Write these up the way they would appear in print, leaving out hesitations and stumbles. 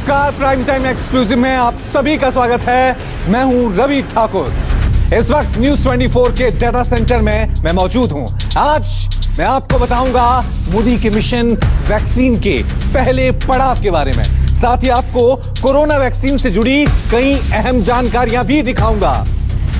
नमस्कार, prime time exclusive में आप सभी का स्वागत है। मैं हूं रवि ठाकुर। इस वक्त न्यूज 24 के डाटा सेंटर में मैं मौजूद हूं। आज मैं आपको बताऊंगा मोदी के मिशन वैक्सीन के पहले पड़ाव के बारे में। साथ ही आपको कोरोना वैक्सीन से जुड़ी कई अहम जानकारियां भी दिखाऊंगा।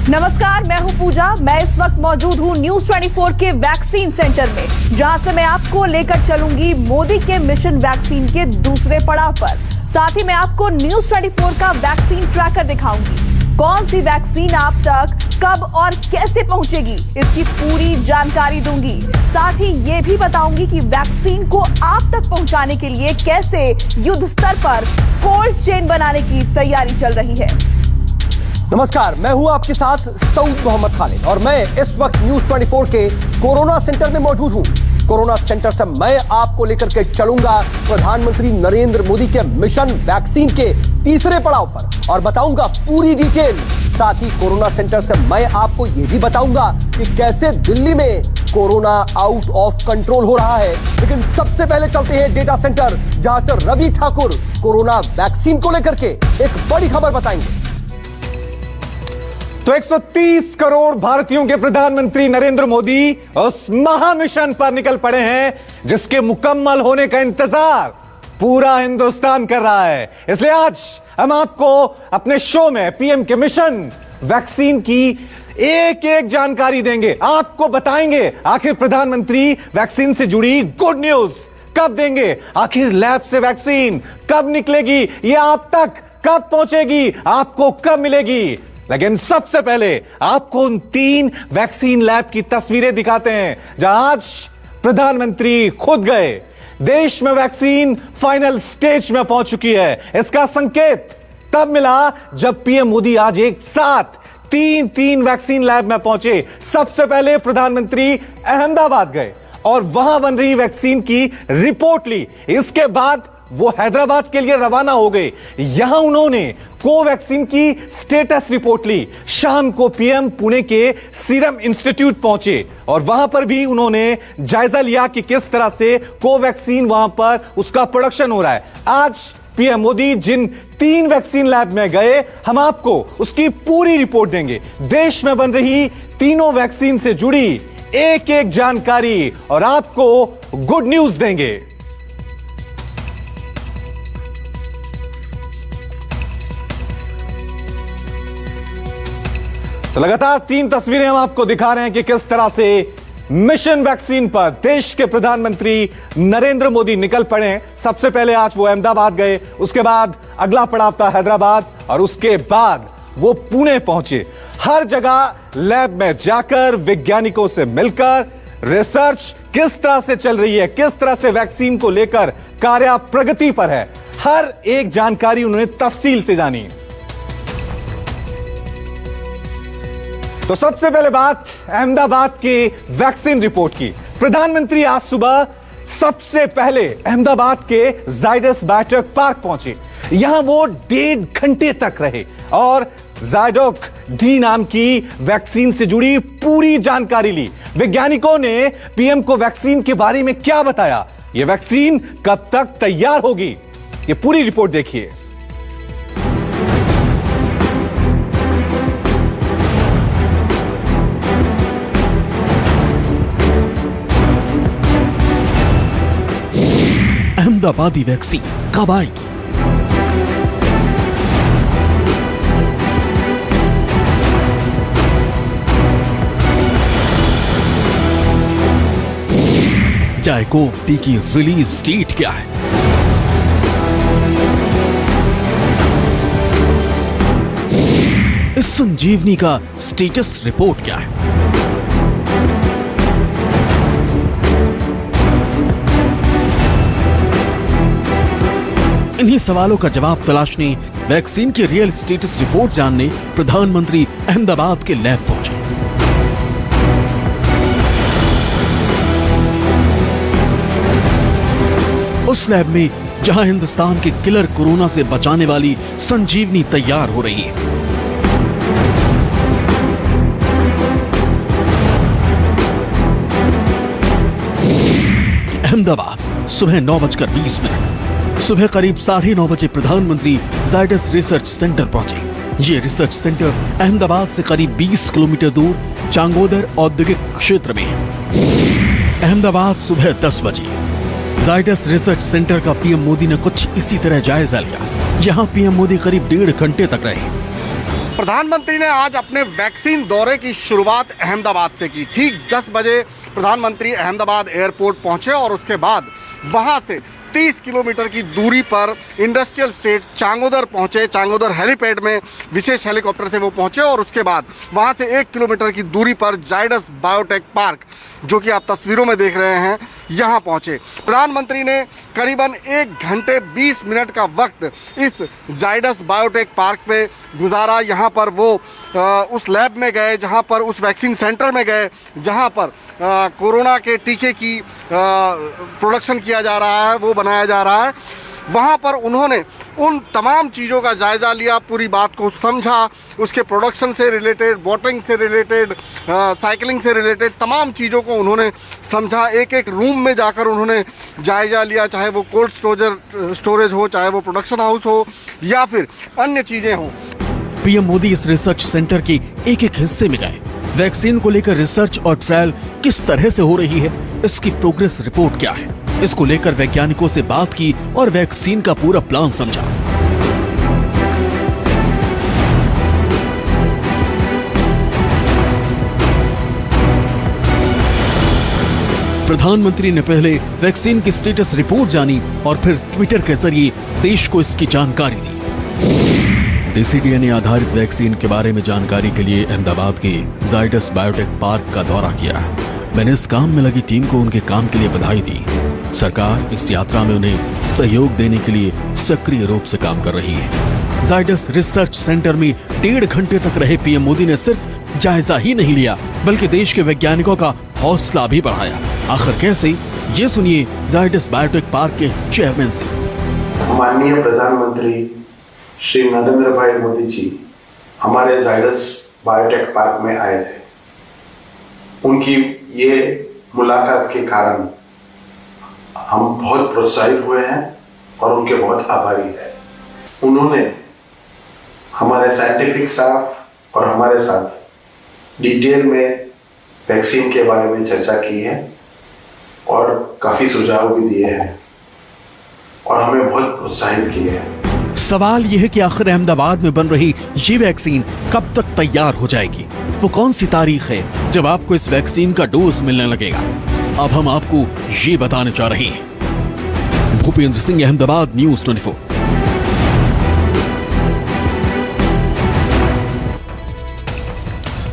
नमस्कार, मैं हूं पूजा। मैं इस वक्त मौजूद हूं न्यूज 24 के वैक्सीन सेंटर में, जहां से मैं आपको लेकर चलूंगी मोदी के मिशन वैक्सीन के दूसरे पड़ाव पर। साथ ही मैं आपको न्यूज 24 का वैक्सीन ट्रैकर दिखाऊंगी। कौन सी वैक्सीन आप तक कब और कैसे पहुंचेगी, इसकी पूरी जानकारी दूंगी। साथ ही ये भी बताऊंगी कि वैक्सीन को आप तक पहुंचाने के लिए कैसे युद्ध स्तर पर कोल्ड चेन बनाने की तैयारी चल रही है। नमस्कार, मैं हूं आपके साथ सऊद मोहम्मद खालिद और मैं इस वक्त न्यूज 24 के कोरोना सेंटर में मौजूद हूं। कोरोना सेंटर से मैं आपको लेकर के चलूंगा प्रधानमंत्री नरेंद्र मोदी के मिशन वैक्सीन के तीसरे पड़ाव पर और बताऊंगा पूरी डिटेल। साथ ही कोरोना सेंटर से मैं आपको यह भी बताऊंगा कि कैसे दिल्ली में कोरोना आउट ऑफ कंट्रोल हो रहा है। लेकिन सबसे पहले चलते हैं डेटा सेंटर, जहां से रवि ठाकुर कोरोना वैक्सीन को लेकर के एक बड़ी खबर बताएंगे। तो 130 करोड़ भारतीयों के प्रधानमंत्री नरेंद्र मोदी उस महामिशन पर निकल पड़े हैं जिसके मुकम्मल होने का इंतजार पूरा हिंदुस्तान कर रहा है। इसलिए आज हम आपको अपने शो में पीएम के मिशन वैक्सीन की एक एक जानकारी देंगे। आपको बताएंगे आखिर प्रधानमंत्री वैक्सीन से जुड़ी गुड न्यूज कब देंगे, आखिर लैब से वैक्सीन कब निकलेगी, यह आप तक कब पहुंचेगी, आपको कब मिलेगी। लेकिन सबसे पहले आपको उन 3 वैक्सीन लैब की तस्वीरें दिखाते हैं जहां आज प्रधानमंत्री खुद गए। देश में वैक्सीन फाइनल स्टेज में पहुंच चुकी है। इसका संकेत तब मिला जब पीएम मोदी आज एक साथ तीन वैक्सीन लैब में पहुंचे। सबसे पहले प्रधानमंत्री अहमदाबाद गए और वहां बन रही वैक्सीन की रिपोर्ट ली। इसके बाद वो हैदराबाद के लिए रवाना हो गए। यहां उन्होंने कोवैक्सीन की स्टेटस रिपोर्ट ली। शाम को पीएम पुणे के सीरम इंस्टीट्यूट पहुंचे और वहां पर भी उन्होंने जायजा लिया कि किस तरह से कोवैक्सीन वहां पर उसका प्रोडक्शन हो रहा है। आज पीएम मोदी जिन 3 वैक्सीन लैब में गए, हम आपको उसकी पूरी रिपोर्ट देंगे। देश में बन रही तीनों वैक्सीन से जुड़ी एक एक जानकारी और आपको गुड न्यूज देंगे। तो लगातार 3 तस्वीरें हम आपको दिखा रहे हैं कि किस तरह से मिशन वैक्सीन पर देश के प्रधानमंत्री नरेंद्र मोदी निकल पड़े हैं। सबसे पहले आज वो अहमदाबाद गए, उसके बाद अगला पड़ाव था हैदराबाद और उसके बाद वो पुणे पहुंचे। हर जगह लैब में जाकर वैज्ञानिकों से मिलकर रिसर्च किस तरह से चल रही है, किस तरह से वैक्सीन को लेकर कार्य प्रगति पर है, हर एक जानकारी उन्होंने तफसील से जानी। तो सबसे पहले बात अहमदाबाद के वैक्सीन रिपोर्ट की। प्रधानमंत्री आज सुबह सबसे पहले अहमदाबाद के जायडस बायोटेक पार्क पहुंचे। यहां वो 1.5 घंटे तक रहे और जायडोक डी नाम की वैक्सीन से जुड़ी पूरी जानकारी ली। वैज्ञानिकों ने पीएम को वैक्सीन के बारे में क्या बताया, यह वैक्सीन कब तक तैयार होगी, यह पूरी रिपोर्ट देखिए। अहमदाबादी वैक्सीन कब आएगी? जायकोव डी की रिलीज डेट क्या है? इस संजीवनी का स्टेटस रिपोर्ट क्या है? इन्हीं सवालों का जवाब तलाशने, वैक्सीन की रियल स्टेटस रिपोर्ट जानने प्रधानमंत्री अहमदाबाद के लैब पहुंचे। उस लैब में जहां हिंदुस्तान के किलर कोरोना से बचाने वाली संजीवनी तैयार हो रही है। अहमदाबाद, सुबह 9:20। सुबह करीब 9:30 बजे प्रधानमंत्री जायडस रिसर्च सेंटर पहुंचे। ये रिसर्च सेंटर अहमदाबाद से करीब 20 किलोमीटर दूर चांगोदर औद्योगिक क्षेत्र में है। अहमदाबाद सुबह 10 बजे जायडस रिसर्च सेंटर का पीएम मोदी ने कुछ इसी तरह जायजा लिया। यहाँ पीएम मोदी करीब 1.5 घंटे तक रहे। प्रधानमंत्री ने आज अपने वैक्सीन दौरे की शुरुआत अहमदाबाद से की। ठीक 10 बजे प्रधानमंत्री अहमदाबाद एयरपोर्ट पहुंचे और उसके बाद वहां से 30 किलोमीटर की दूरी पर इंडस्ट्रियल स्टेट चांगोदर पहुंचे। चांगोदर हेलीपैड में विशेष हेलीकॉप्टर से वो पहुंचे और उसके बाद वहां से 1 किलोमीटर की दूरी पर जायडस बायोटेक पार्क, जो कि आप तस्वीरों में देख रहे हैं, यहां पहुंचे। प्रधानमंत्री ने करीबन 1 घंटे 20 मिनट का वक्त इस जायडस बायोटेक पार्क पे गुजारा। यहाँ पर वो उस लैब में गए, जहाँ पर उस वैक्सीन सेंटर में गए जहाँ पर कोरोना के टीके की प्रोडक्शन किया जा रहा है, वो बनाया जा रहा है। वहाँ पर उन्होंने उन तमाम चीज़ों का जायज़ा लिया, पूरी बात को समझा, उसके प्रोडक्शन से रिलेटेड, बोटिंग से रिलेटेड, साइकिलिंग से रिलेटेड तमाम चीज़ों को उन्होंने समझा। एक एक रूम में जाकर उन्होंने जायज़ा लिया, चाहे वो कोल्ड स्टोरेज हो, चाहे वो प्रोडक्शन हाउस हो या फिर अन्य चीज़ें हों। पीएम मोदी इस रिसर्च सेंटर के एक एक हिस्से में गए। वैक्सीन को लेकर रिसर्च और ट्रायल किस तरह से हो रही है, इसकी प्रोग्रेस रिपोर्ट क्या है, इसको लेकर वैज्ञानिकों से बात की और वैक्सीन का पूरा प्लान समझा। प्रधानमंत्री ने पहले वैक्सीन की स्टेटस रिपोर्ट जानी और फिर ट्विटर के जरिए देश को इसकी जानकारी दी। देसी डीएनए आधारित वैक्सीन के बारे में जानकारी के लिए अहमदाबाद के जायडस बायोटेक पार्क का दौरा किया। मैंने इस काम में लगी टीम को उनके काम के लिए बधाई दी। सरकार इस यात्रा में उन्हें सहयोग देने के लिए सक्रिय रूप से काम कर रही है। जायडस रिसर्च सेंटर में 1.5 घंटे तक रहे पीएम मोदी ने सिर्फ जायजा ही नहीं लिया, बल्कि देश के वैज्ञानिकों का हौसला भी बढ़ाया। आखिर कैसे, ये सुनिए जायडस बायोटेक पार्क के चेयरमैन से। माननीय प्रधानमंत्री श्री नरेंद्र भाई मोदी जी हमारे जायडस बायोटेक पार्क में आए थे। उनकी ये मुलाकात के कारण हम बहुत प्रोत्साहित हुए हैं और उनके बहुत आभारी हैं। उन्होंने हमारे साइंटिफिक स्टाफ और हमारे साथ डिटेल में वैक्सीन के बारे में चर्चा की है और काफी सुझाव भी दिए हैं और हमें बहुत प्रोत्साहित किए हैं। सवाल यह है कि आखिर अहमदाबाद में बन रही ये वैक्सीन कब तक तैयार हो जाएगी? वो कौन सी तारीख है जब आपको इस वैक्सीन का डोज मिलने लगेगा? अब हम आपको ये बताने जा रहे हैं। भूपेंद्र सिंह, अहमदाबाद, न्यूज़ 24।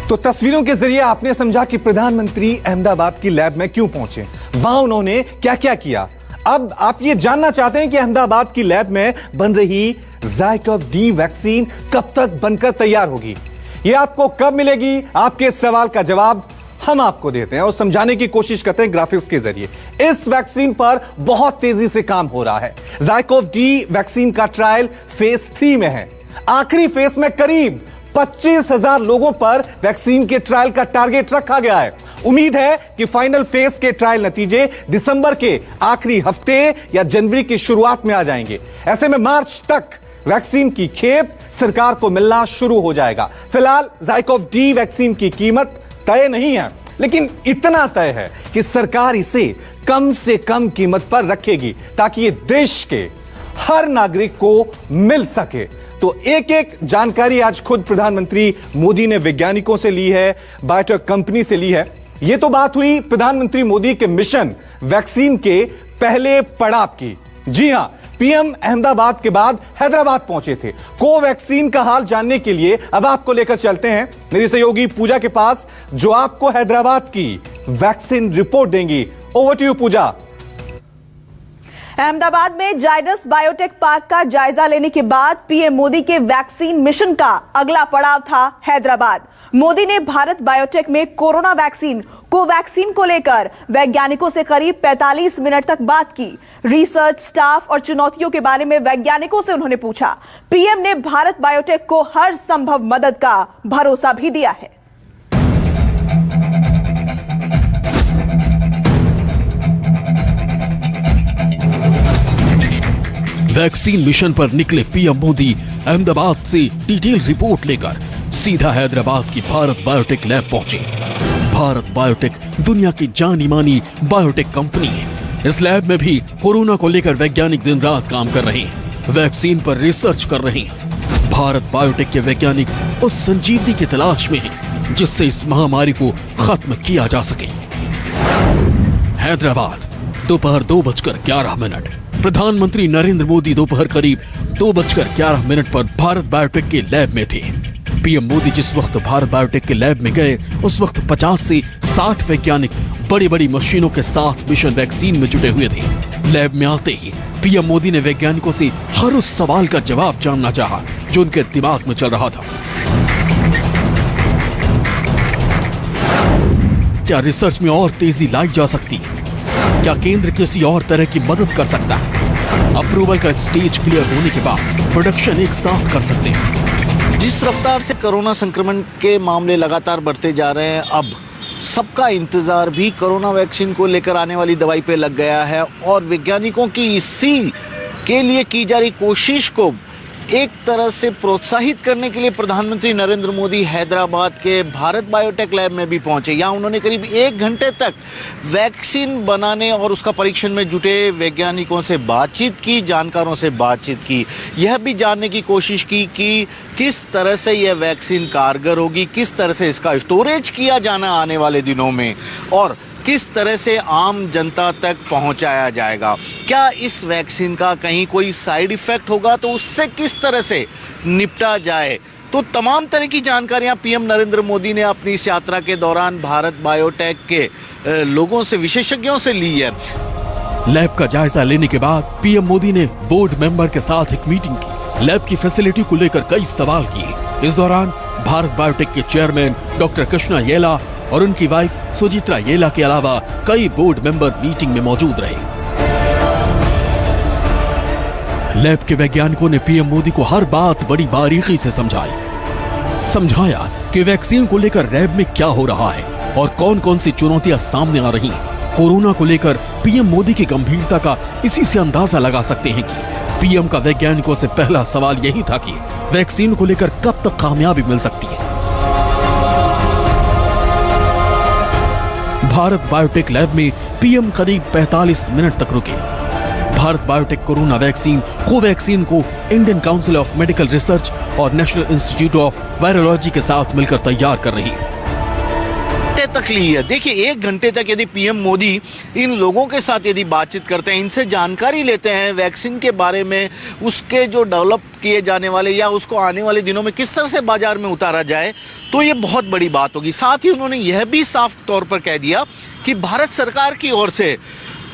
तो तस्वीरों के जरिए आपने समझा कि प्रधानमंत्री अहमदाबाद की लैब में क्यों पहुंचे, वहां उन्होंने क्या क्या किया। अब आप ये जानना चाहते हैं कि अहमदाबाद की लैब में बन रही ज़ायकोव-डी वैक्सीन कब तक बनकर तैयार होगी, ये आपको कब मिलेगी? आपके सवाल का जवाब हम आपको देते हैं और समझाने की कोशिश करते हैं ग्राफिक्स के जरिए। इस वैक्सीन पर बहुत तेजी से काम हो रहा है। ज़ायकोव-डी वैक्सीन का ट्रायल फेज 3 में है। आखिरी फेज में करीब 25,000 लोगों पर वैक्सीन के ट्रायल का टारगेट रखा गया है। उम्मीद है कि फाइनल फेज के ट्रायल नतीजे दिसंबर के आखिरी हफ्ते या जनवरी की शुरुआत में आ जाएंगे। ऐसे में मार्च तक वैक्सीन की खेप सरकार को मिलना शुरू हो जाएगा। फिलहाल ज़ायकोव-डी वैक्सीन की कीमत तय नहीं है, लेकिन इतना तय है कि सरकार इसे कम से कम कीमत पर रखेगी ताकि ये देश के हर नागरिक को मिल सके। तो एक एक जानकारी आज खुद प्रधानमंत्री मोदी ने वैज्ञानिकों से ली है, बायोटेक कंपनी से ली है। यह तो बात हुई प्रधानमंत्री मोदी के मिशन वैक्सीन के पहले पड़ाव की। जी हां, पीएम अहमदाबाद के बाद हैदराबाद पहुंचे थे। कोवैक्सीन का हाल जानने के लिए अब आपको लेकर चलते हैं मेरी सहयोगी पूजा के पास, जो आपको हैदराबाद की वैक्सीन रिपोर्ट देंगी। ओवर टू यू पूजा। अहमदाबाद में जायडस बायोटेक पार्क का जायजा लेने के बाद पीएम मोदी के वैक्सीन मिशन का अगला पड़ाव था हैदराबाद। मोदी ने भारत बायोटेक में कोरोना वैक्सीन कोवैक्सीन को लेकर वैज्ञानिकों से करीब 45 मिनट तक बात की। रिसर्च स्टाफ और चुनौतियों के बारे में वैज्ञानिकों से उन्होंने पूछा। पीएम ने भारत बायोटेक को हर संभव मदद का भरोसा भी दिया है। वैक्सीन मिशन पर निकले पीएम मोदी अहमदाबाद से डिटेल रिपोर्ट लेकर सीधा हैदराबाद की भारत बायोटेक लैब पहुंचे। भारत बायोटेक दुनिया की जानी मानी बायोटेक कंपनी है। इस लैब में भी कोरोना को लेकर वैज्ञानिक दिन रात काम कर रहे हैं, वैक्सीन पर रिसर्च कर रहे हैं। भारत बायोटेक के वैज्ञानिक उस संजीवनी की तलाश में हैं जिससे इस महामारी को खत्म किया जा सके। हैदराबाद दोपहर 2:11। प्रधानमंत्री नरेंद्र मोदी दोपहर करीब 2:11 पर भारत बायोटेक के लैब में थे। पीएम मोदी जिस वक्त भारत बायोटेक के लैब में गए उस वक्त 50 से 60 वैज्ञानिक बड़ी बड़ी मशीनों के साथ मिशन वैक्सीन में जुटे हुए थे। लैब में आते ही पीएम मोदी ने वैज्ञानिकों से हर उस सवाल का जवाब जानना चाहा जो उनके दिमाग में चल रहा था। क्या रिसर्च में और तेजी लाई जा सकती है? क्या केंद्र किसी और तरह की मदद कर सकता है? अप्रूवल का स्टेज क्लियर होने के बाद प्रोडक्शन एक साथ कर सकते हैं। जिस रफ्तार से कोरोना संक्रमण के मामले लगातार बढ़ते जा रहे हैं, अब सबका इंतजार भी कोरोना वैक्सीन को लेकर आने वाली दवाई पे लग गया है और वैज्ञानिकों की इसी के लिए की जा रही कोशिश को एक तरह से प्रोत्साहित करने के लिए प्रधानमंत्री नरेंद्र मोदी हैदराबाद के भारत बायोटेक लैब में भी पहुंचे। यहाँ उन्होंने करीब 1 घंटे तक वैक्सीन बनाने और उसका परीक्षण में जुटे वैज्ञानिकों से बातचीत की, जानकारों से बातचीत की, यह भी जानने की कोशिश की कि किस तरह से यह वैक्सीन कारगर होगी, किस तरह से इसका स्टोरेज किया जाना आने वाले दिनों में और किस तरह से आम जनता तक पहुंचाया जाएगा। क्या इस वैक्सीन का कहीं कोई साइड इफेक्ट होगा तो उससे किस तरह से निपटा जाए, तो तमाम तरह की जानकारियां पीएम नरेंद्र मोदी ने अपनी इस यात्रा के दौरान भारत बायोटेक के लोगों से, विशेषज्ञों से ली है। लैब का जायजा लेने के बाद पीएम मोदी ने बोर्ड मेंबर के साथ एक मीटिंग की। लैब की फैसिलिटी को लेकर कई सवाल किए। इस दौरान भारत बायोटेक के चेयरमैन डॉक्टर कृष्णा येला और उनकी वाइफ सुचित्रा येला के अलावा कई बोर्ड मेंबर मीटिंग में मौजूद रहे। लैब के वैज्ञानिकों ने पीएम मोदी को हर बात बड़ी बारीकी से समझाया कि वैक्सीन को लेकर लैब में क्या हो रहा है और कौन कौन सी चुनौतियां सामने आ रही हैं। कोरोना को लेकर पीएम मोदी की गंभीरता का इसी से अंदाजा लगा सकते हैं कि पीएम का वैज्ञानिकों से पहला सवाल यही था कि वैक्सीन को लेकर कब तक कामयाबी मिल सकती है। भारत बायोटेक लैब में पीएम करीब 45 मिनट तक रुके। Bharat biotech corona vaccine Covaxin को Indian council of medical research और नेशनल इंस्टीट्यूट ऑफ वायरोलॉजी के साथ मिलकर तैयार कर रही है। तक ली है। देखिए 1 घंटे तक यदि पीएम मोदी इन लोगों के साथ यदि बातचीत करते हैं, इनसे जानकारी लेते हैं वैक्सीन के बारे में, उसके जो डेवलप किए जाने वाले या उसको आने वाले दिनों में किस तरह से बाजार में उतारा जाए, तो ये बहुत बड़ी बात होगी। साथ ही उन्होंने यह भी साफ तौर पर कह दिया कि भारत सरकार की ओर से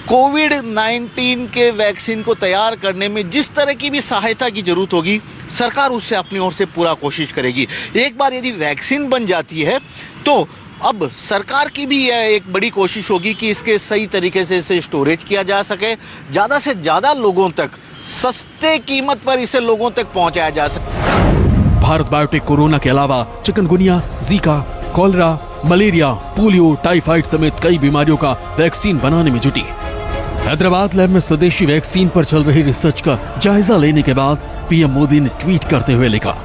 कोविड-19 के वैक्सीन को तैयार करने में जिस तरह की भी सहायता की जरूरत होगी, सरकार उससे अपनी ओर से पूरा कोशिश करेगी। एक बार यदि वैक्सीन बन जाती है तो अब सरकार की भी यह एक बड़ी कोशिश होगी कि इसके सही तरीके से इसे स्टोरेज किया जा सके, ज़्यादा से ज़्यादा लोगों तक सस्ते कीमत पर इसे लोगों तक पहुंचाया जा सके। भारत बायोटेक कोरोना के अलावा chikungunya, Zika, cholera, malaria, polio, typhoid समेत कई बीमारियों का वैक्सीन बनाने में जुटी। हैदराबाद लैब में स्वदेशी वैक्सीन पर चल रही रिसर्च का जायजा लेने के बाद पीएम मोदी ने ट्वीट करते हुए लिखा,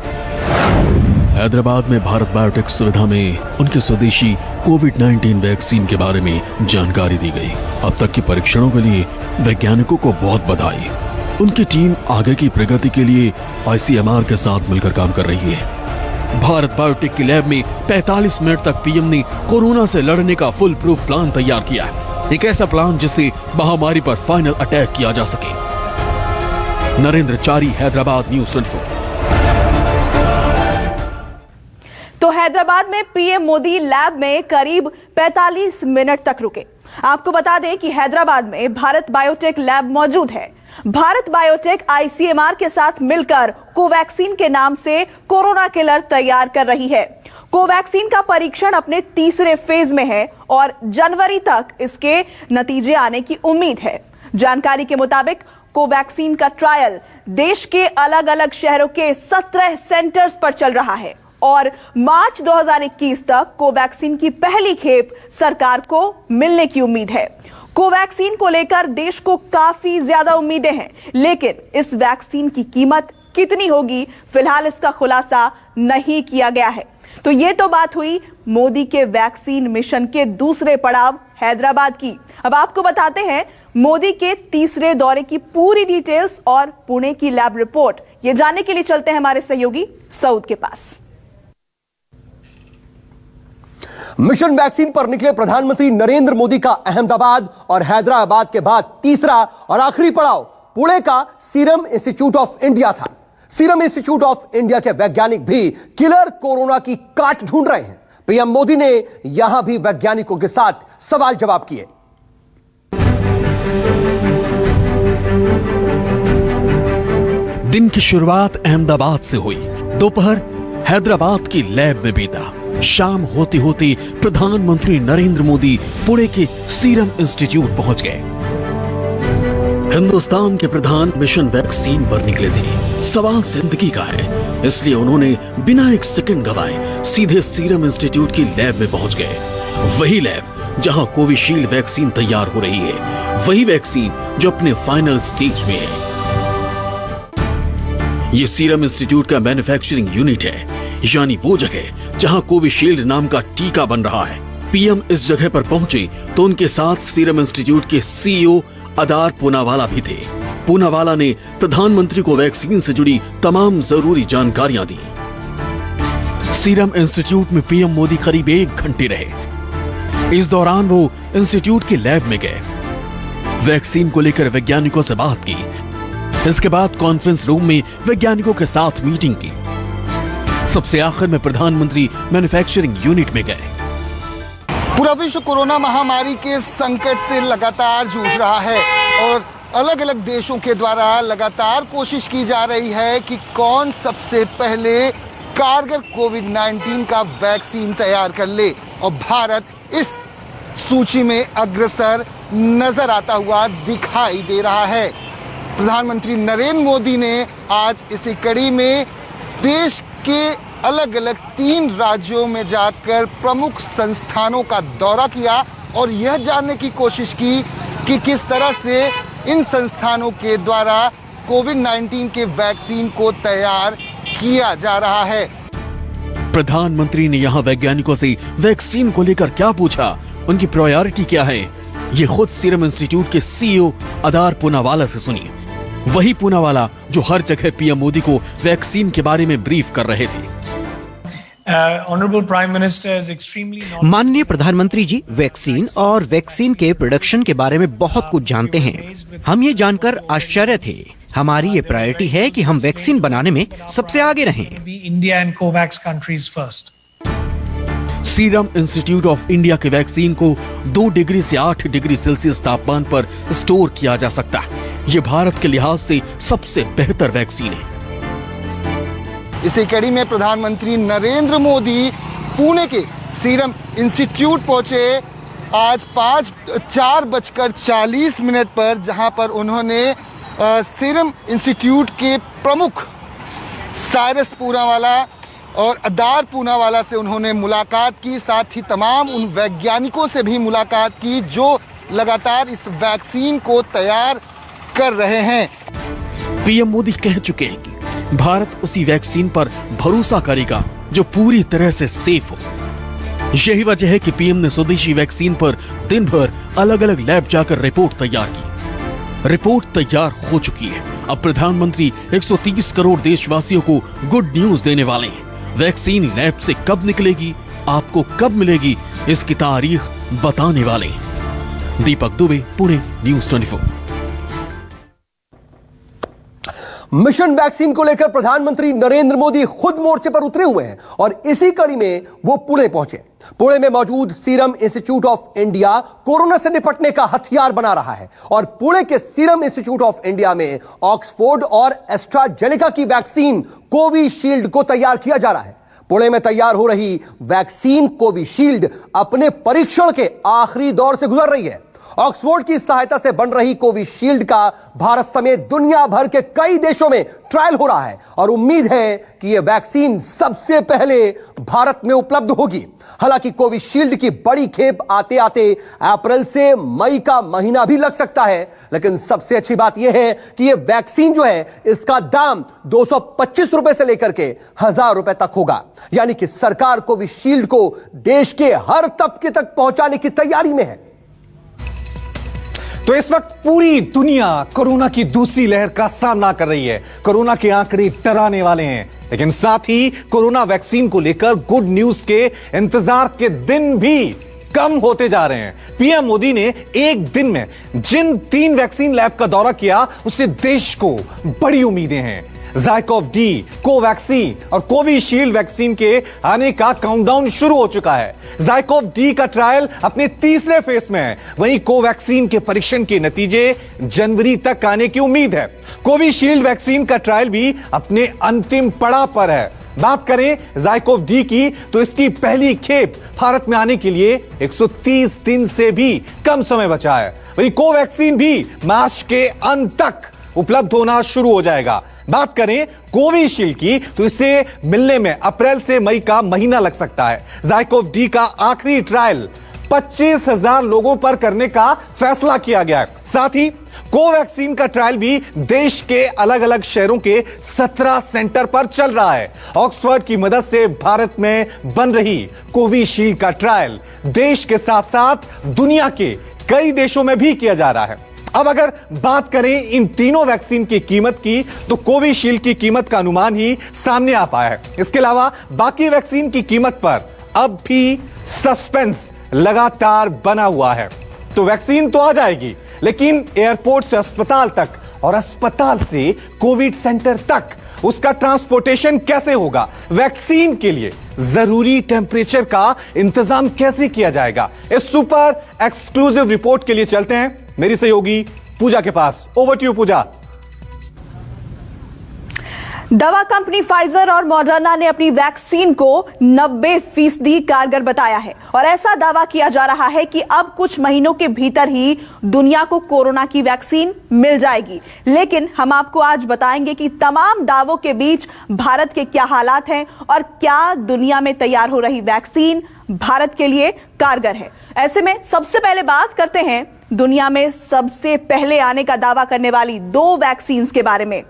हैदराबाद में भारत बायोटेक सुविधा में उनके स्वदेशी कोविड-19 वैक्सीन के बारे में जानकारी दी गई। अब तक के परीक्षणों के लिए वैज्ञानिकों को बहुत बधाई। उनकी टीम आगे की प्रगति के लिए आईसीएमआर के साथ मिलकर काम कर रही है। भारत बायोटेक की लैब में 45 मिनट तक पीएम ने कोरोना से लड़ने का फुल प्रूफ प्लान तैयार किया है। एक ऐसा प्लान जिससे महामारी पर फाइनल अटैक किया जा सके। नरेंद्र चारी, हैदराबाद, न्यूज़ 24। तो हैदराबाद में पीएम मोदी लैब में करीब 45 मिनट तक रुके। आपको बता दें कि हैदराबाद में भारत बायोटेक लैब मौजूद है। भारत बायोटेक आईसीएमआर के साथ मिलकर कोवैक्सीन के नाम से कोरोना किलर तैयार कर रही है। कोवैक्सीन का परीक्षण अपने 3रे फेज में है और जनवरी तक इसके नतीजे आने की उम्मीद है। जानकारी के मुताबिक कोवैक्सीन का ट्रायल देश के अलग अलग शहरों के 17 सेंटर्स पर चल रहा है और मार्च 2021 तक कोवैक्सीन की पहली खेप सरकार को मिलने की उम्मीद है। कोवैक्सीन को लेकर देश को काफी ज्यादा उम्मीदें हैं, लेकिन इस वैक्सीन की कीमत कितनी होगी, फिलहाल इसका खुलासा नहीं किया गया है। तो ये तो बात हुई मोदी के वैक्सीन मिशन के दूसरे पड़ाव हैदराबाद की। अब आपको बताते हैं मोदी के तीसरे दौरे की पूरी डिटेल्स और पुणे की लैब रिपोर्ट। ये जानने के लिए चलते हैं हमारे सहयोगी सऊद के पास। मिशन वैक्सीन पर निकले प्रधानमंत्री नरेंद्र मोदी का अहमदाबाद और हैदराबाद के बाद तीसरा और आखिरी पड़ाव पुणे का सीरम इंस्टीट्यूट ऑफ इंडिया था। सीरम इंस्टीट्यूट ऑफ इंडिया के वैज्ञानिक भी किलर कोरोना की काट ढूंढ रहे हैं। पीएम मोदी ने यहां भी वैज्ञानिकों के साथ सवाल जवाब किए। दिन की शुरुआत अहमदाबाद से हुई। दोपहर हैदराबाद की लैब में बीता। शाम होती होती प्रधानमंत्री नरेंद्र मोदी पुणे के सीरम इंस्टीट्यूट पहुंच गए। हिंदुस्तान के प्रधान मिशन वैक्सीन पर निकले थे। सवाल जिंदगी का है, इसलिए उन्होंने बिना एक सेकंड गवाए सीधे सीरम इंस्टीट्यूट की लैब में पहुंच गए। वही लैब जहां कोविशील्ड वैक्सीन तैयार हो रही है, वही वैक्सीन जो अपने फाइनल स्टेज में है। ये सीरम इंस्टीट्यूट का मैन्युफैक्चरिंग यूनिट है, यानी वो जगह जहां कोविशील्ड नाम का टीका बन रहा है। पीएम इस जगह पर पहुंचे तो उनके साथ सीरम इंस्टीट्यूट के सीईओ अदार पूनावाला भी थे। पूनावाला ने प्रधानमंत्री को वैक्सीन से जुड़ी तमाम जरूरी जानकारियां दी। सीरम इंस्टीट्यूट में पीएम मोदी करीब 1 घंटे रहे। इस दौरान वो इंस्टीट्यूट के लैब में गए, वैक्सीन को लेकर वैज्ञानिकों से बात की। इसके बाद कॉन्फ्रेंस रूम में वैज्ञानिकों के साथ मीटिंग की। सबसे आखिर में प्रधानमंत्री मैन्युफैक्चरिंग यूनिट में गए। पूरा विश्व कोरोना महामारी के संकट से लगातार जूझ रहा है और अलग अलग देशों के द्वारा लगातार कोशिश की जा रही है कि कौन सबसे पहले कारगर कोविड-19 का वैक्सीन तैयार कर ले, और भारत इस सूची में अग्रसर नजर आता हुआ दिखाई दे रहा है। प्रधानमंत्री नरेंद्र मोदी ने आज इसी कड़ी में देश के अलग अलग 3 राज्यों में जाकर प्रमुख संस्थानों का दौरा किया और यह जानने की कोशिश की कि किस तरह से इन संस्थानों के द्वारा कोविड-19 के वैक्सीन को तैयार किया जा रहा है। प्रधानमंत्री ने यहां वैज्ञानिकों से वैक्सीन को लेकर क्या पूछा, उनकी प्रायोरिटी क्या है, ये खुद सीरम इंस्टीट्यूट के सीईओ अदार पूनावाला से सुनिए। वही पूनावाला जो हर जगह पीएम मोदी को वैक्सीन के बारे में ब्रीफ कर रहे थे। माननीय प्रधानमंत्री जी वैक्सीन और वैक्सीन के प्रोडक्शन के बारे में बहुत कुछ जानते हैं। हम ये जानकर आश्चर्य थे। हमारी ये प्रायोरिटी है कि हम वैक्सीन बनाने में सबसे आगे रहें। सीरम इंस्टीट्यूट ऑफ इंडिया के वैक्सीन को 2 डिग्री से 8 डिग्री सेल्सियस तापमान पर स्टोर किया जा सकता है। ये भारत के लिहाज से सबसे बेहतर वैक्सीन है। इसी कड़ी में प्रधानमंत्री नरेंद्र मोदी पुणे के सीरम इंस्टीट्यूट पहुंचे आज 4:40 पर, जहां पर उन्होंने सीरम इंस्टीट्यूट के प्रमुख साइरस पूनावाला और अदार पूनावाला से उन्होंने मुलाकात की। साथ ही तमाम उन वैज्ञानिकों से भी मुलाकात की जो लगातार इस वैक्सीन को तैयार कर रहे हैं। पीएम मोदी कह चुके हैं कि भारत उसी वैक्सीन पर भरोसा करेगा जो पूरी तरह से सेफ हो। यही वजह है कि पीएम ने स्वदेशी वैक्सीन पर दिन भर अलग अलग लैब जाकर रिपोर्ट तैयार की। रिपोर्ट तैयार हो चुकी है। अब प्रधानमंत्री 130 करोड़ देशवासियों को गुड न्यूज देने वाले हैं। वैक्सीन लैब से कब निकलेगी, आपको कब मिलेगी, इसकी तारीख बताने वाले हैं। Deepak Dubey, Pune, news 24। Mission vaccine को लेकर प्रधानमंत्री नरेंद्र मोदी खुद मोर्चे पर उतरे हुए हैं और इसी कड़ी में वो पुणे पहुंचे। पुणे में मौजूद serum institute of India corona से निपटने का हथियार बना रहा है और पुणे के सीरम इंस्टीट्यूट ऑफ इंडिया में ऑक्सफोर्ड और एस्ट्राजेनेका की वैक्सीन कोविशील्ड को तैयार किया जा रहा है। पुणे में तैयार हो रही वैक्सीन कोविशील्ड अपने परीक्षण के आखिरी दौर से गुजर रही है ऑक्सफोर्ड की सहायता से बन रही कोविशील्ड का भारत समेत दुनिया भर के कई देशों में ट्रायल हो रहा है और उम्मीद है कि यह वैक्सीन सबसे पहले भारत में उपलब्ध होगी। हालांकि कोविशील्ड की बड़ी खेप आते आते अप्रैल से मई का महीना भी लग सकता है, लेकिन सबसे अच्छी बात यह है कि यह वैक्सीन जो है इसका दाम 225 रुपए से लेकर के 1000 रुपए तक होगा। यानी कि सरकार कोविशील्ड को देश के हर तबके तक पहुंचाने की तैयारी में है। तो इस वक्त पूरी दुनिया कोरोना की दूसरी लहर का सामना कर रही है। कोरोना के आंकड़े डराने वाले हैं, लेकिन साथ ही कोरोना वैक्सीन को लेकर गुड न्यूज के इंतजार के दिन भी कम होते जा रहे हैं। पीएम मोदी ने एक दिन में जिन 3 वैक्सीन लैब का दौरा किया, उससे देश को बड़ी उम्मीदें हैं। ज़ायकोव डी, कोवैक्सीन और कोविशील्ड वैक्सीन के आने का काउंटडाउन शुरू हो चुका है। ज़ायकोव डी का ट्रायल अपने तीसरे फेज में है, वहीं कोवैक्सीन के परीक्षण के नतीजे जनवरी तक आने की उम्मीद है। कोविशील्ड वैक्सीन का ट्रायल भी अपने अंतिम पड़ाव पर है। बात करें ज़ायकोव डी की, तो इसकी पहली खेप भारत में आने के लिए 130 दिन से भी कम समय बचा है। वहीं कोवैक्सीन भी मार्च के अंत तक उपलब्ध होना शुरू हो जाएगा। बात करें कोविशील्ड की, तो इसे मिलने में अप्रैल से मई का महीना लग सकता है। ज़ायकोव डी का आखिरी ट्रायल 25,000 लोगों पर करने का फैसला किया गया है। साथ ही कोवैक्सीन का ट्रायल भी देश के अलग अलग शहरों के 17 सेंटर पर चल रहा है। ऑक्सफोर्ड की मदद से भारत में बन रही कोविशील्ड का ट्रायल देश के साथ साथ दुनिया के कई देशों में भी किया जा रहा है। अब अगर बात करें इन तीनों वैक्सीन की कीमत की, तो कोविशील्ड की कीमत का अनुमान ही सामने आ पाया है। इसके अलावा बाकी वैक्सीन की कीमत पर अब भी सस्पेंस लगातार बना हुआ है। तो वैक्सीन तो आ जाएगी, लेकिन एयरपोर्ट से अस्पताल तक और अस्पताल से कोविड सेंटर तक उसका ट्रांसपोर्टेशन कैसे होगा? वैक्सीन के लिए जरूरी टेम्परेचर का इंतजाम कैसे किया जाएगा? इस सुपर एक्सक्लूसिव रिपोर्ट के लिए चलते हैं मेरी सहयोगी पूजा के पास। ओवर टू यू पूजा। दवा कंपनी फाइजर और मॉडर्ना ने अपनी वैक्सीन को 90% कारगर बताया है और ऐसा दावा किया जा रहा है कि अब कुछ महीनों के भीतर ही दुनिया को कोरोना की वैक्सीन मिल जाएगी। लेकिन हम आपको आज बताएंगे कि तमाम दावों के बीच भारत के क्या हालात हैं और क्या दुनिया में तैयार हो रही वैक्सीन भारत के लिए कारगर है। ऐसे में सबसे पहले बात करते हैं दुनिया में सबसे पहले आने का दावा करने वाली 2 वैक्सीन के बारे में।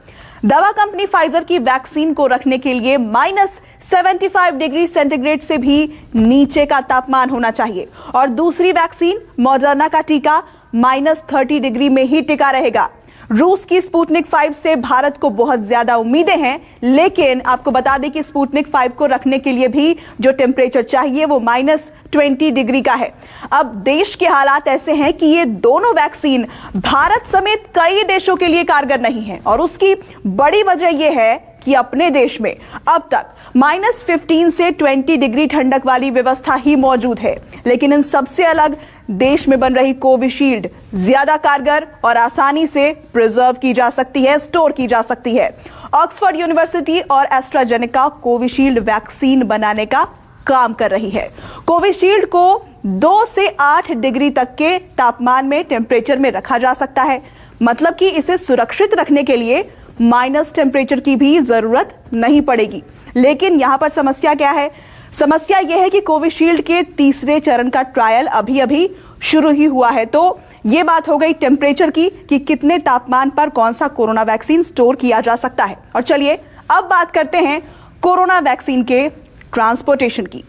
दवा कंपनी फाइजर की वैक्सीन को रखने के लिए -75 डिग्री सेंटीग्रेड से भी नीचे का तापमान होना चाहिए और दूसरी वैक्सीन मॉडर्ना का टीका -30 डिग्री में ही टिका रहेगा। रूस की स्पुतनिक 5 से भारत को बहुत ज्यादा उम्मीदें हैं, लेकिन आपको बता दें कि स्पुतनिक 5 को रखने के लिए भी जो टेम्परेचर चाहिए वो -20 डिग्री का है। अब देश के हालात ऐसे हैं कि ये दोनों वैक्सीन भारत समेत कई देशों के लिए कारगर नहीं है और उसकी बड़ी वजह यह है कि अपने देश में अब तक -15 से 20 डिग्री ठंडक वाली व्यवस्था ही मौजूद है। लेकिन इन सबसे अलग देश में बन रही कोविशील्ड ज्यादा कारगर और आसानी से प्रिजर्व की जा सकती है, स्टोर की जा सकती है। ऑक्सफोर्ड यूनिवर्सिटी और एस्ट्राजेनेका कोविशील्ड वैक्सीन बनाने का काम कर रही है। कोविशील्ड को 2 से 8 डिग्री तक के तापमान में टेम्परेचर में रखा जा सकता है, मतलब कि इसे सुरक्षित रखने के लिए माइनस टेम्परेचर की भी जरूरत नहीं पड़ेगी। लेकिन यहां पर समस्या क्या है? समस्या यह है कि कोविशील्ड के तीसरे चरण का ट्रायल अभी शुरू ही हुआ है। तो यह बात हो गई टेम्परेचर की कि कितने तापमान पर कौन सा कोरोना वैक्सीन स्टोर किया जा सकता है। और चलिए अब बात करते हैं कोरोना वैक्सीन के ट्रांसपोर्टेशन की।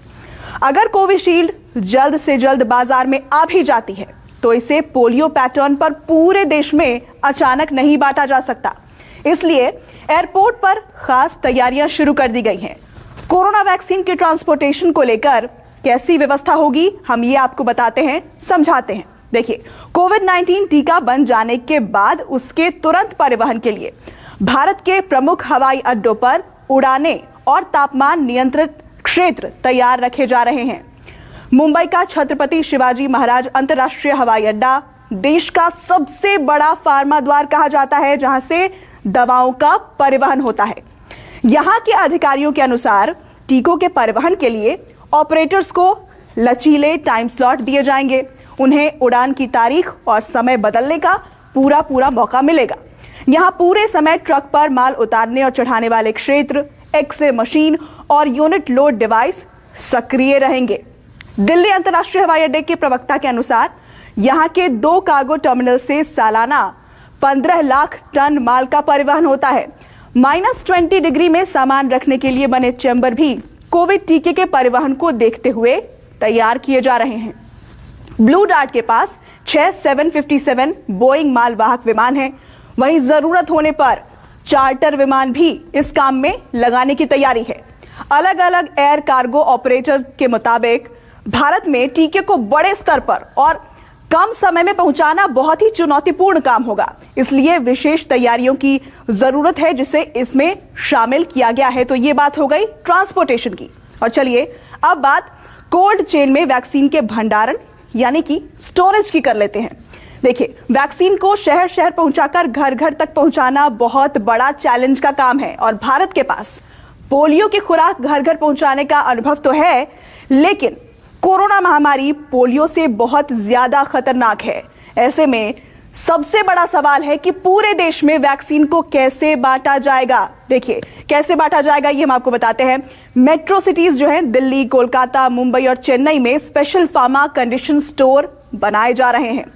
अगर कोविशील्ड जल्द से जल्द बाजार में आ भी जाती है तो इसे पोलियो पैटर्न पर पूरे देश में अचानक नहीं बांटा जा सकता। इसलिए एयरपोर्ट पर खास तैयारियां शुरू कर दी गई हैं। कोरोना वैक्सीन के ट्रांसपोर्टेशन को लेकर कैसी व्यवस्था होगी, हम ये आपको बताते हैं, समझाते हैं। देखिए, कोविड-19 टीका बन जाने के बाद उसके तुरंत परिवहन के लिए भारत के प्रमुख हवाई अड्डों पर उड़ानें और तापमान नियंत्रित क्षेत्र तैयार रखे जा रहे हैं। मुंबई का छत्रपति शिवाजी महाराज अंतर्राष्ट्रीय हवाई अड्डा देश का सबसे बड़ा फार्मा द्वार कहा जाता है, जहां से दवाओं का परिवहन होता है। यहां के अधिकारियों के अनुसार टीकों के परिवहन के लिए ऑपरेटर्स को लचीले टाइम स्लॉट दिए जाएंगे। उन्हें उड़ान की तारीख और समय बदलने का पूरा मौका मिलेगा। यहां पूरे समय ट्रक पर माल उतारने और चढ़ाने वाले क्षेत्र, एक्सरे मशीन और यूनिट लोड डिवाइस सक्रिय रहेंगे। दिल्ली अंतर्राष्ट्रीय हवाई अड्डे के प्रवक्ता के अनुसार यहां के 2 कार्गो टर्मिनल से सालाना 15 लाख टन माल का परिवहन होता है। -20 डिग्री में सामान रखने के लिए बने चैम्बर भी कोविड टीके के परिवहन को देखते हुए तैयार किए जा रहे हैं। ब्लू डार्ट के पास 6 757 बोइंग मालवाहक विमान हैं। वहीं जरूरत होने पर चार्टर विमान भी इस काम में लगाने की तैयारी है। अलग अलग एयर कार्गो ऑपरेटर के मुताबिक भारत में टीके को बड़े स्तर पर और कम समय में पहुंचाना बहुत ही चुनौतीपूर्ण काम होगा, इसलिए विशेष तैयारियों की जरूरत है जिसे इसमें शामिल किया गया है। तो ये बात हो गई ट्रांसपोर्टेशन की। और चलिए अब बात कोल्ड चेन में वैक्सीन के भंडारण यानी कि स्टोरेज की कर लेते हैं। देखिए, वैक्सीन को शहर शहर पहुंचाकर घर घर तक पहुंचाना बहुत बड़ा चैलेंज का काम है और भारत के पास पोलियो की खुराक घर घर पहुंचाने का अनुभव तो है, लेकिन कोरोना महामारी पोलियो से बहुत ज्यादा खतरनाक है। ऐसे में सबसे बड़ा सवाल है कि पूरे देश में वैक्सीन को कैसे बांटा जाएगा। देखिए, कैसे बांटा जाएगा ये हम आपको बताते हैं। मेट्रो सिटीज जो हैं दिल्ली, कोलकाता, मुंबई और चेन्नई में स्पेशल फार्मा कंडीशन स्टोर बनाए जा रहे हैं।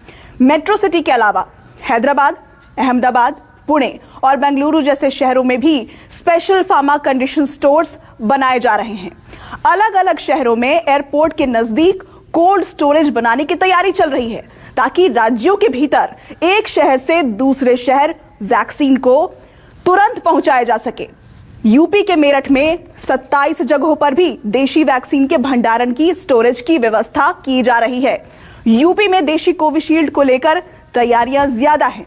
मेट्रो सिटी के अलावा हैदराबाद, अहमदाबाद, पुणे और बेंगलुरु जैसे शहरों में भी स्पेशल फार्मा कंडीशन स्टोर्स बनाए जा रहे हैं। अलग अलग शहरों में एयरपोर्ट के नजदीक कोल्ड स्टोरेज बनाने की तैयारी चल रही है ताकि राज्यों के भीतर एक शहर से दूसरे शहर वैक्सीन को तुरंत पहुंचाया जा सके। यूपी के मेरठ में 27 जगहों पर भी देशी वैक्सीन के भंडारण की स्टोरेज की व्यवस्था की जा रही है। यूपी में देशी कोविशील्ड को लेकर तैयारियां ज्यादा हैं।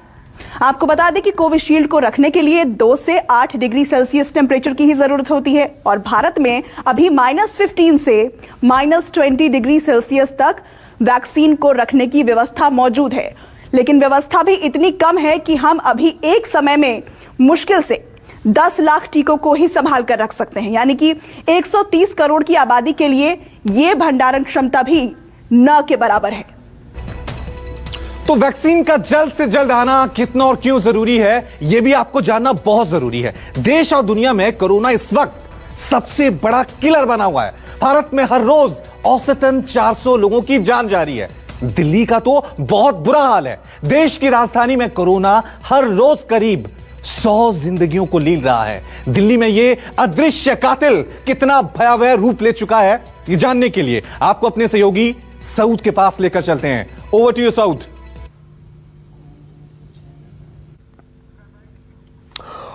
आपको बता दें कि कोविशील्ड को रखने के लिए 2 से 8 डिग्री सेल्सियस टेम्परेचर की ही जरूरत होती है और भारत में अभी -15 से -20 डिग्री सेल्सियस तक वैक्सीन को रखने की व्यवस्था मौजूद है। लेकिन व्यवस्था भी इतनी कम है कि हम अभी एक समय में मुश्किल से 10 लाख टीकों को ही संभाल कर रख सकते हैं, यानी कि 130 करोड़ की आबादी के लिए यह भंडारण क्षमता भी न के बराबर है। तो वैक्सीन का जल्द से जल्द आना कितना और क्यों जरूरी है, यह भी आपको जानना बहुत जरूरी है। देश और दुनिया में कोरोना इस वक्त सबसे बड़ा किलर बना हुआ है। भारत में हर रोज औसतन 400 लोगों की जान जा रही है। दिल्ली का तो बहुत बुरा हाल है। देश की राजधानी में कोरोना हर रोज करीब 100 जिंदगियों को लील रहा है। दिल्ली में यह अदृश्य कातिल कितना भयावह रूप ले चुका है, ये जानने के लिए आपको अपने सहयोगी सऊद के पास लेकर चलते हैं। Over to you Saud.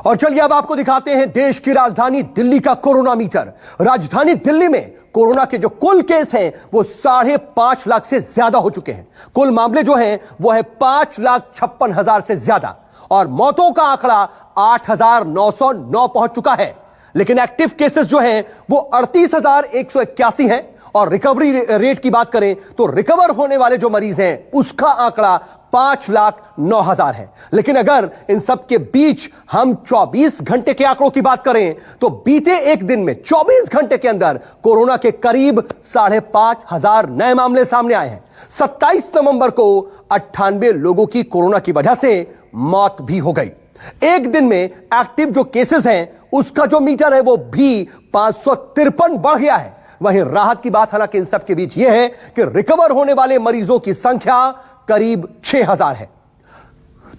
और चलिए अब आपको दिखाते हैं देश की राजधानी दिल्ली का कोरोना मीटर। राजधानी दिल्ली में कोरोना के जो कुल केस हैं वो 5.5 लाख से ज्यादा हो चुके हैं। कुल मामले जो हैं वो है 5,56,000 से ज्यादा और मौतों का आंकड़ा 8,909 पहुंच चुका है। लेकिन एक्टिव केसेस जो हैं वो 38,181 हैं और रिकवरी रेट की बात करें तो रिकवर होने वाले जो मरीज हैं उसका आंकड़ा 5,09,000 है। लेकिन अगर इन सब के बीच हम 24 घंटे के आंकड़ों की बात करें तो बीते एक दिन में 24 घंटे के अंदर कोरोना के करीब 5,500 नए मामले सामने आए हैं। 27 नवंबर को 98 लोगों की कोरोना की वजह से मौत भी हो गई। एक दिन में एक्टिव जो केसेस हैं उसका जो मीटर है वो भी 553 बढ़ गया है। वहीं राहत की बात हालांकि इन सब के बीच यह है कि रिकवर होने वाले मरीजों की संख्या करीब 6,000 है।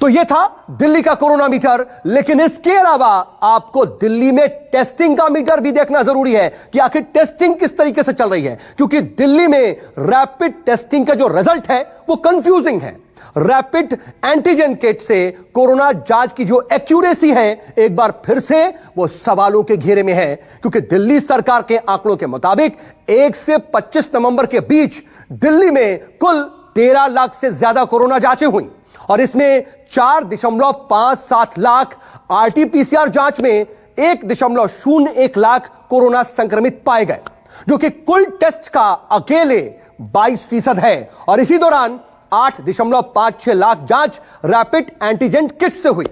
तो यह था दिल्ली का कोरोना मीटर। लेकिन इसके अलावा आपको दिल्ली में टेस्टिंग का मीटर भी देखना जरूरी है कि आखिर टेस्टिंग किस तरीके से चल रही है, क्योंकि दिल्ली में रैपिड टेस्टिंग का जो रिजल्ट है वो कंफ्यूजिंग है। रैपिड एंटीजन किट से कोरोना जांच की जो एक्यूरेसी है एक बार फिर से वो सवालों के घेरे में है, क्योंकि दिल्ली सरकार के आंकड़ों के मुताबिक 1 से 25 नवंबर के बीच दिल्ली में कुल 13 लाख से ज्यादा कोरोना जांचें हुई और इसमें 4.57 लाख आरटीपीसीआर जांच में 1.01 लाख कोरोना संक्रमित पाए गए, जो कि कुल टेस्ट का अकेले 22% है। और इसी दौरान 8.56 लाख जांच रैपिड एंटीजन किट से हुई।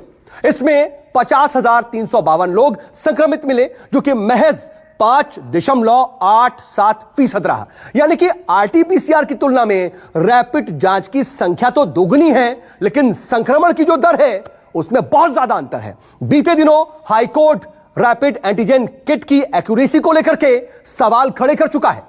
इसमें 50,352 लोग संक्रमित मिले, जो कि महज 5.87% रहा। यानी कि आरटीपीसीआर की तुलना में रैपिड जांच की संख्या तो दोगुनी है, लेकिन संक्रमण की जो दर है उसमें बहुत ज्यादा अंतर है। बीते दिनों हाईकोर्ट रैपिड एंटीजन किट की एक्यूरेसी को लेकर के सवाल खड़े कर चुका है।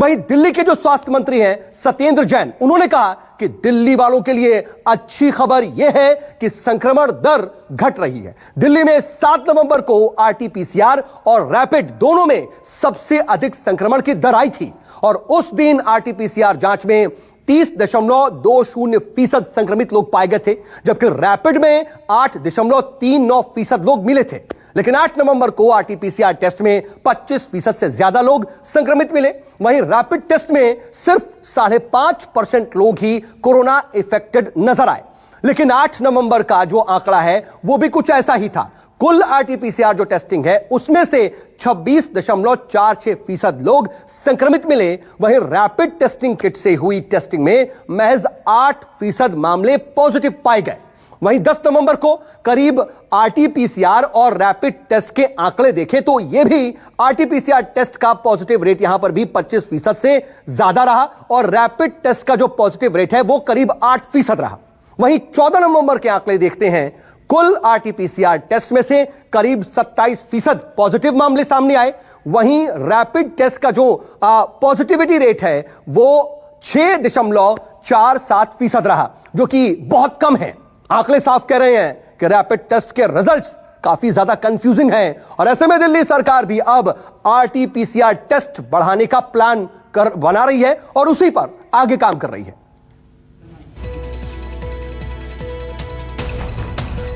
वहीं दिल्ली के जो स्वास्थ्य मंत्री हैं सत्येंद्र जैन, उन्होंने कहा कि दिल्ली वालों के लिए अच्छी खबर यह है कि संक्रमण दर घट रही है। दिल्ली में 7 नवंबर को आरटीपीसीआर और रैपिड दोनों में सबसे अधिक संक्रमण की दर आई थी और उस दिन आरटीपीसीआर जांच में 30.20% संक्रमित लोग पाए गए थे, जबकि रैपिड में 8.39% लोग मिले थे। लेकिन 8 नवंबर को आरटीपीसीआर टेस्ट में 25% से ज्यादा लोग संक्रमित मिले। वहीं रैपिड टेस्ट में सिर्फ 5.5% लोग ही कोरोना इफेक्टेड नजर आए। लेकिन 8 नवंबर का जो आंकड़ा है वो भी कुछ ऐसा ही था। कुल आरटीपीसीआर जो टेस्टिंग है उसमें से 26.46% लोग संक्रमित मिले। वहीं रैपिड टेस्टिंग किट से हुई टेस्टिंग में महज 8% मामले पॉजिटिव पाए गए। वहीं 10 नवंबर को करीब आरटीपीसीआर और रैपिड टेस्ट के आंकड़े देखें तो यह भी आरटीपीसीआर टेस्ट का पॉजिटिव रेट यहां पर भी 25% से ज्यादा रहा और रैपिड टेस्ट का जो पॉजिटिव रेट है वो करीब 8% रहा। वहीं 14 नवंबर के आंकड़े देखते हैं, कुल आरटीपीसीआर टेस्ट में से करीब 27% पॉजिटिव मामले सामने आए। वहीं रैपिड टेस्ट का जो पॉजिटिविटी रेट है वो 6.47% रहा, जो कि बहुत कम है। आंकड़े साफ कह रहे हैं कि रैपिड टेस्ट के रिजल्ट्स काफी ज्यादा कंफ्यूजिंग हैं और ऐसे में दिल्ली सरकार भी अब आरटीपीसीआर टेस्ट बढ़ाने का प्लान बना रही है और उसी पर आगे काम कर रही है।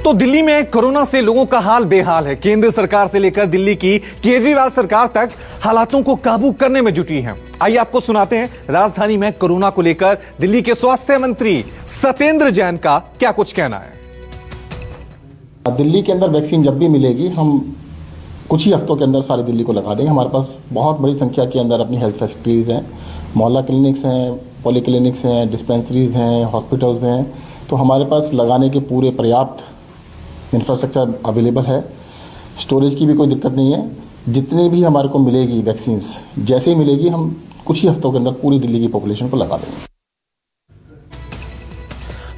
तो दिल्ली में कोरोना से लोगों का हाल बेहाल है। केंद्र सरकार से लेकर दिल्ली की केजरीवाल सरकार तक हालातों को काबू करने में जुटी है। आइए आपको सुनाते हैं राजधानी में कोरोना को लेकर दिल्ली के स्वास्थ्य मंत्री सत्येंद्र जैन का क्या कुछ कहना है। दिल्ली के अंदर वैक्सीन जब भी मिलेगी हम कुछ ही हफ्तों के अंदर सारी दिल्ली को लगा देंगे। हमारे पास बहुत बड़ी संख्या के अंदर अपनी हेल्थ फैसिलिटीज़ हैं, मोहल्ला क्लिनिक्स हैं, पॉली क्लिनिक्स हैं, डिस्पेंसरीज हैं, हॉस्पिटल्स हैं। तो हमारे पास लगाने के पूरे पर्याप्त इंफ्रास्ट्रक्चर अवेलेबल है। स्टोरेज की भी कोई दिक्कत नहीं है। जितनी भी हमारे को मिलेगी वैक्सीन्स, जैसे ही मिलेगी हम कुछ ही हफ्तों के अंदर पूरी दिल्ली की पॉपुलेशन को लगा देंगे।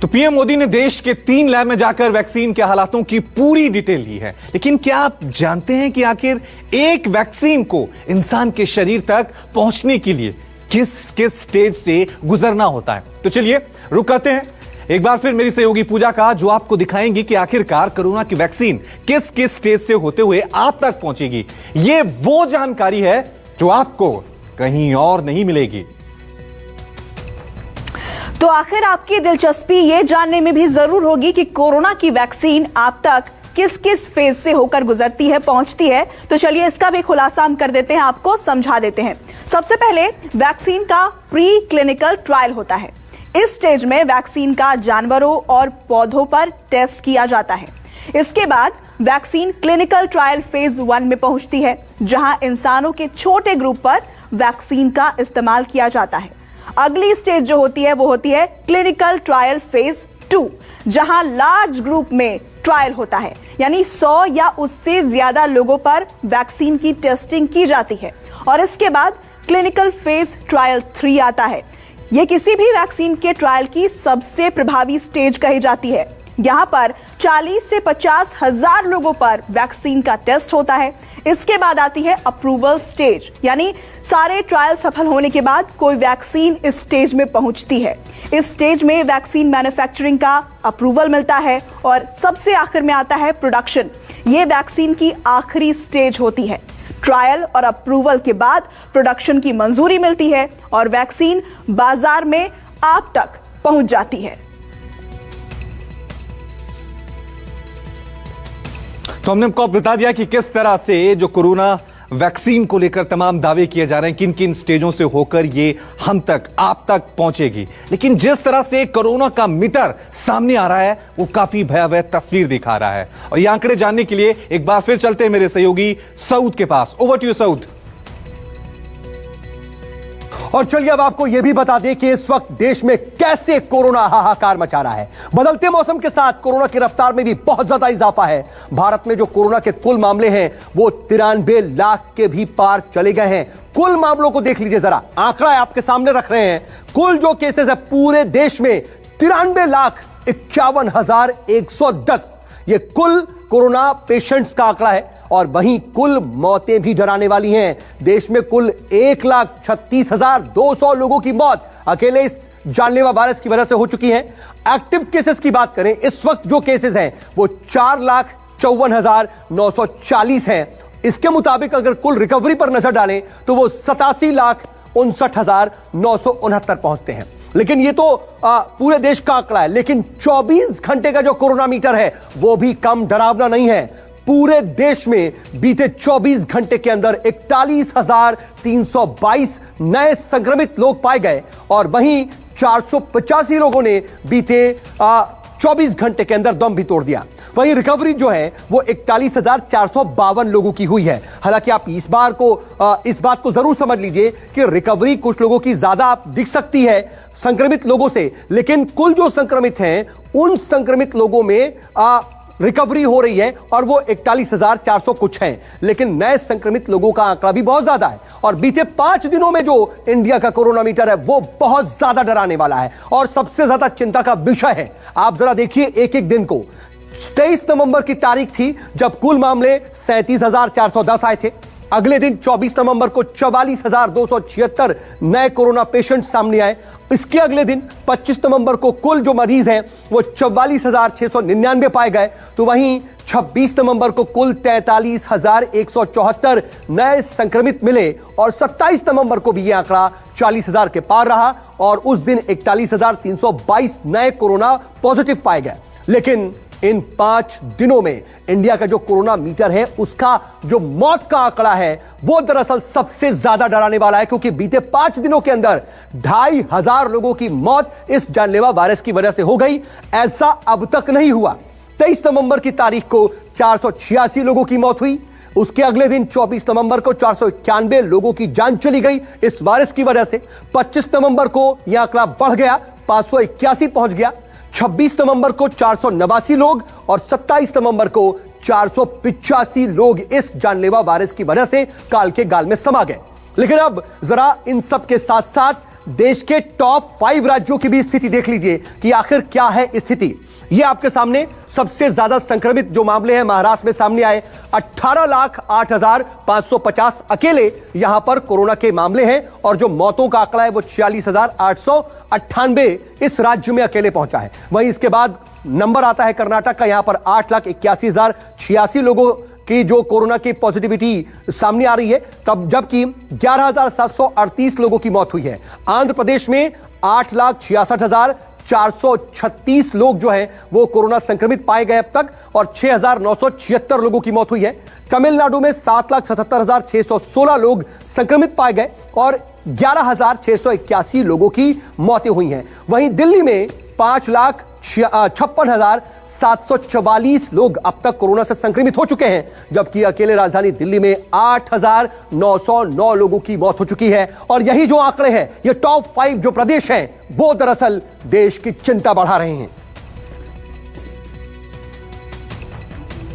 तो पीएम मोदी ने देश के 3 लैब में जाकर वैक्सीन के हालातों की पूरी डिटेल ली है। लेकिन क्या आप जानते हैं कि आखिर एक वैक्सीन को इंसान के शरीर तक पहुंचने के लिए किस किस स्टेज से गुजरना होता है? तो चलिए रुक करते हैं एक बार फिर मेरी सहयोगी पूजा का, जो आपको दिखाएंगी कि आखिरकार कोरोना की वैक्सीन किस किस स्टेज से होते हुए आप तक पहुंचेगी। ये वो जानकारी है जो आपको कहीं और नहीं मिलेगी। तो आखिर आपकी दिलचस्पी ये जानने में भी जरूर होगी कि कोरोना की वैक्सीन आप तक किस किस फेज से होकर गुजरती है, पहुंचती है। तो चलिए इसका भी खुलासा हम कर देते हैं, आपको समझा देते हैं। सबसे पहले वैक्सीन का प्री क्लिनिकल ट्रायल होता है। इस स्टेज में वैक्सीन का जानवरों और पौधों पर टेस्ट किया जाता है। इसके बाद वैक्सीन क्लिनिकल ट्रायल फेज 1 में पहुंचती है, जहां इंसानों के छोटे ग्रुप पर वैक्सीन का इस्तेमाल किया जाता है। अगली स्टेज जो होती है वो होती है क्लिनिकल ट्रायल फेज 2, जहां लार्ज ग्रुप में ट्रायल होता है, यानी 100 या उससे ज्यादा लोगों पर वैक्सीन की टेस्टिंग की जाती है। और इसके बाद क्लिनिकल फेज ट्रायल 3 आता है। यह किसी भी वैक्सीन के ट्रायल की सबसे प्रभावी स्टेज कही जाती है। यहां पर 40 से 50 हजार लोगों पर वैक्सीन का टेस्ट होता है। इसके बाद आती है अप्रूवल स्टेज, यानी सारे ट्रायल सफल होने के बाद कोई वैक्सीन इस स्टेज में पहुंचती है। इस स्टेज में वैक्सीन मैन्युफैक्चरिंग का अप्रूवल मिलता है और सबसे आखिर में आता है प्रोडक्शन। ये वैक्सीन की आखिरी स्टेज होती है। ट्रायल और अप्रूवल के बाद प्रोडक्शन की मंजूरी मिलती है और वैक्सीन बाजार में आप तक पहुंच जाती है। तो हमने आपको बता दिया कि किस तरह से जो कोरोना वैक्सीन को लेकर तमाम दावे किए जा रहे हैं, किन किन स्टेजों से होकर ये हम तक, आप तक पहुंचेगी। लेकिन जिस तरह से कोरोना का मीटर सामने आ रहा है वो काफी भयावह तस्वीर दिखा रहा है। और ये आंकड़े जानने के लिए एक बार फिर चलते हैं मेरे सहयोगी सऊद के पास। Over to you Saud. और चलिए अब आपको यह भी बता दें कि इस वक्त देश में कैसे कोरोना हाहाकार मचा रहा है। बदलते मौसम के साथ कोरोना की रफ्तार में भी बहुत ज्यादा इजाफा है। भारत में जो कोरोना के कुल मामले हैं वो 93 लाख के भी पार चले गए हैं। कुल मामलों को देख लीजिए जरा, आंकड़ा आपके सामने रख रहे हैं। कुल जो केसेस है पूरे देश में 93,51,110, ये कुल कोरोना पेशेंट्स का आंकड़ा है। और वहीं कुल मौतें भी डराने वाली हैं। देश में कुल 1,36,200 लोगों की मौत अकेले इस जानलेवा वायरस की वजह से हो चुकी है। एक्टिव केसेस की बात करें, इस वक्त जो केसेस हैं वो 4,54,940 हैं। इसके मुताबिक अगर कुल रिकवरी पर नजर डालें तो वो 87,59,969 पहुंचते हैं। लेकिन ये तो पूरे देश का आंकड़ा है, लेकिन 24 घंटे का जो कोरोना मीटर है वो भी कम डरावना नहीं है। पूरे देश में बीते 24 घंटे के अंदर 41,322 नए संक्रमित लोग पाए गए और वहीं 485 लोगों ने बीते 24 घंटे के अंदर दम भी तोड़ दिया। वहीं रिकवरी जो है वो 41,452 लोगों की हुई है। हालांकि आप इस बात को जरूर समझ लीजिए कि रिकवरी कुछ लोगों की ज्यादा दिख सकती है संक्रमित लोगों से, लेकिन कुल जो संक्रमित हैं उन संक्रमित लोगों में रिकवरी हो रही है और वो 41,400 कुछ हैं। लेकिन नए संक्रमित लोगों का आंकड़ा भी बहुत ज्यादा है और बीते 5 दिनों में जो इंडिया का कोरोना मीटर है वो बहुत ज्यादा डराने वाला है और सबसे ज्यादा चिंता का विषय है। आप जरा देखिए एक एक दिन को। 23 नवंबर की तारीख थी जब कुल मामले 37,410 आए थे। अगले दिन 24 नवंबर को 44,276 नए कोरोना पेशेंट सामने आए। इसके अगले दिन 25 नवंबर को कुल जो मरीज हैं वो 44,699 पाए गए। तो वहीं 26 नवंबर को कुल 43,174 नए संक्रमित मिले और 27 नवंबर को भी यह आंकड़ा 40,000 के पार रहा और उस दिन 41,322 नए कोरोना पॉजिटिव पाए गए। लेकिन इन 5 दिनों में इंडिया का जो कोरोना मीटर है उसका जो मौत का आंकड़ा है वो दरअसल सबसे ज्यादा डराने वाला है, क्योंकि बीते 5 दिनों के अंदर 2,500 लोगों की मौत इस जानलेवा वायरस की वजह से हो गई। ऐसा अब तक नहीं हुआ। 23 नवंबर की तारीख को 486 लोगों की मौत हुई। उसके अगले दिन 24 नवंबर को 491 लोगों की जान चली गई इस वायरस की वजह से। 25 नवंबर को यह आंकड़ा बढ़ गया, 581 पहुंच गया। 26 नवंबर को 489 लोग और 27 नवंबर को 485 लोग इस जानलेवा वायरस की वजह से काल के गाल में समा गए। लेकिन अब जरा इन सब के साथ साथ देश के टॉप 5 राज्यों की भी स्थिति देख लीजिए कि आखिर क्या है स्थिति। ये आपके सामने सबसे ज्यादा संक्रमित जो मामले हैं महाराष्ट्र में सामने आए। 18,08,550 अकेले यहां पर कोरोना के मामले हैं और जो मौतों का आंकड़ा है वो 46,898 इस राज्य में अकेले पहुंचा है। वहीं इसके बाद नंबर आता है कर्नाटक का, यहां पर 8,81,086 लोगों की जो कोरोना की पॉजिटिविटी सामने आ रही है, तब जबकि 11,738 लोगों की मौत हुई है। आंध्र प्रदेश में 8,66,436 लोग जो है वो कोरोना संक्रमित पाए गए अब तक और 6,976 लोगों की मौत हुई है। तमिलनाडु में 7,77,616 लोग संक्रमित पाए गए और 11,681 लोगों की मौतें हुई हैं। वहीं दिल्ली में 5,56,744 लोग अब तक कोरोना से संक्रमित हो चुके हैं, जबकि अकेले राजधानी दिल्ली में 8,909 लोगों की मौत हो चुकी है। और यही जो आंकड़े हैं, ये टॉप 5 जो प्रदेश हैं वो दरअसल देश की चिंता बढ़ा रहे हैं।